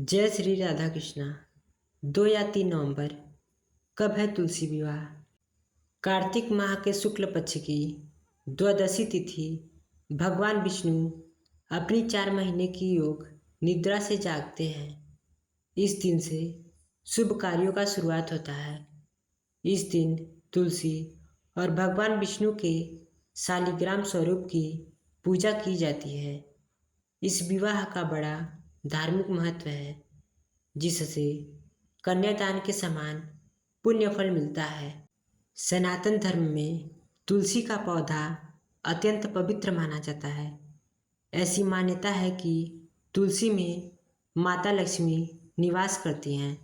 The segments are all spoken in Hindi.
जय श्री राधा कृष्णा। 2 या 3 नवंबर कब है तुलसी विवाह? कार्तिक माह के शुक्ल पक्ष की द्वादशी तिथि भगवान विष्णु अपनी 4 महीने की योग निद्रा से जागते हैं। इस दिन से शुभ कार्यों का शुरुआत होता है। इस दिन तुलसी और भगवान विष्णु के शालिग्राम स्वरूप की पूजा की जाती है। इस विवाह का बड़ा धार्मिक महत्व है, जिससे कन्यादान के समान पुण्य फल मिलता है। सनातन धर्म में तुलसी का पौधा अत्यंत पवित्र माना जाता है। ऐसी मान्यता है कि तुलसी में माता लक्ष्मी निवास करती हैं।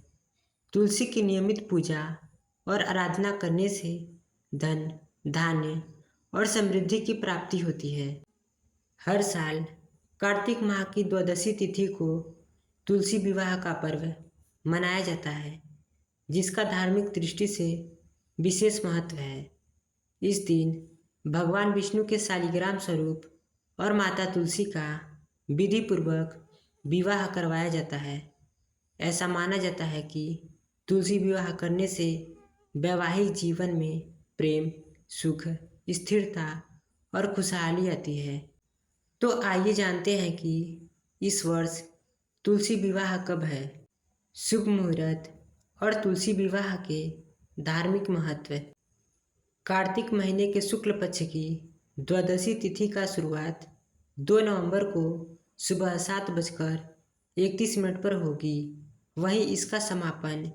तुलसी की नियमित पूजा और आराधना करने से धन, धान्य और समृद्धि की प्राप्ति होती है। हर साल कार्तिक माह की द्वादशी तिथि को तुलसी विवाह का पर्व मनाया जाता है, जिसका धार्मिक दृष्टि से विशेष महत्व है। इस दिन भगवान विष्णु के शालिग्राम स्वरूप और माता तुलसी का विधि पूर्वक विवाह करवाया जाता है। ऐसा माना जाता है कि तुलसी विवाह करने से वैवाहिक जीवन में प्रेम, सुख, स्थिरता और खुशहाली आती है। तो आइए जानते हैं कि इस वर्ष तुलसी विवाह कब है। शुभ मुहूर्त और तुलसी विवाह के धार्मिक महत्व। कार्तिक महीने के शुक्ल पक्ष की द्वादशी तिथि का शुरुआत 2 नवंबर को सुबह 7:31 पर होगी। वहीं इसका समापन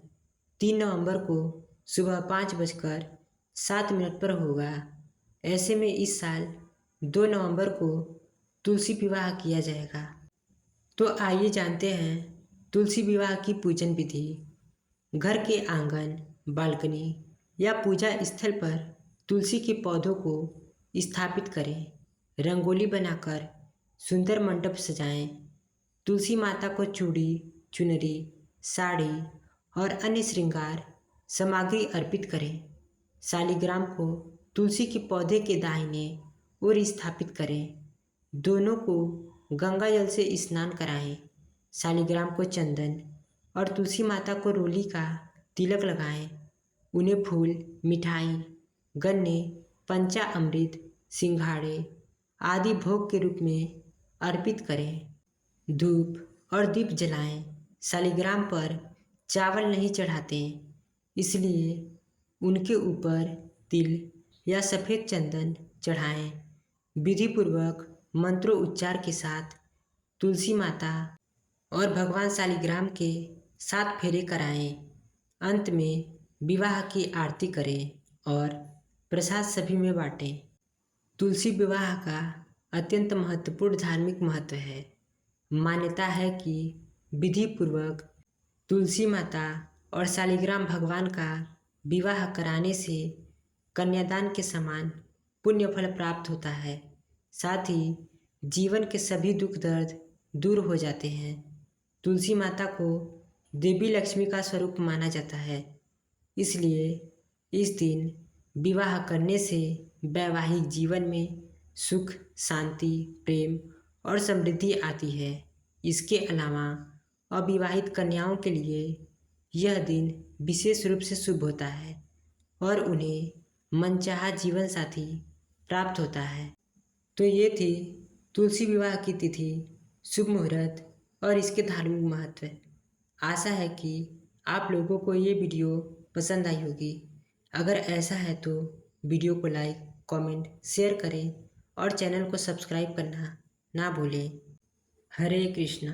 3 नवंबर को सुबह 5:07 पर होगा। ऐसे में इस साल 2 नवंबर को तुलसी विवाह किया जाएगा। तो आइए जानते हैं तुलसी विवाह की पूजन विधि। घर के आंगन, बालकनी या पूजा स्थल पर तुलसी के पौधों को स्थापित करें। रंगोली बनाकर सुंदर मंडप सजाएं। तुलसी माता को चूड़ी, चुनरी, साड़ी और अन्य श्रृंगार सामग्री अर्पित करें। शालिग्राम को तुलसी के पौधे के दाहिने ओर स्थापित करें। दोनों को गंगा जल से स्नान कराएं। शालिग्राम को चंदन और तुलसी माता को रोली का तिलक लगाएं। उन्हें फूल, मिठाई, गन्ने, पंचामृत, सिंघाड़े आदि भोग के रूप में अर्पित करें। धूप और दीप जलाएं। शालिग्राम पर चावल नहीं चढ़ाते, इसलिए उनके ऊपर तिल या सफ़ेद चंदन चढ़ाएं। विधि पूर्वक मंत्रोच्चार के साथ तुलसी माता और भगवान शालिग्राम के 7 फेरे कराएं। अंत में विवाह की आरती करें और प्रसाद सभी में बांटें। तुलसी विवाह का अत्यंत महत्वपूर्ण धार्मिक महत्व है। मान्यता है कि विधि पूर्वक तुलसी माता और शालिग्राम भगवान का विवाह कराने से कन्यादान के समान पुण्य फल प्राप्त होता है। साथ ही जीवन के सभी दुख दर्द दूर हो जाते हैं। तुलसी माता को देवी लक्ष्मी का स्वरूप माना जाता है, इसलिए इस दिन विवाह करने से वैवाहिक जीवन में सुख, शांति, प्रेम और समृद्धि आती है। इसके अलावा अविवाहित कन्याओं के लिए यह दिन विशेष रूप से शुभ होता है और उन्हें मनचाहा जीवन साथी प्राप्त होता है। तो ये थी तुलसी विवाह की तिथि, शुभ मुहूर्त और इसके धार्मिक महत्व। आशा है कि आप लोगों को ये वीडियो पसंद आई होगी। अगर ऐसा है तो वीडियो को लाइक, कमेंट, शेयर करें और चैनल को सब्सक्राइब करना ना भूलें। हरे कृष्णा।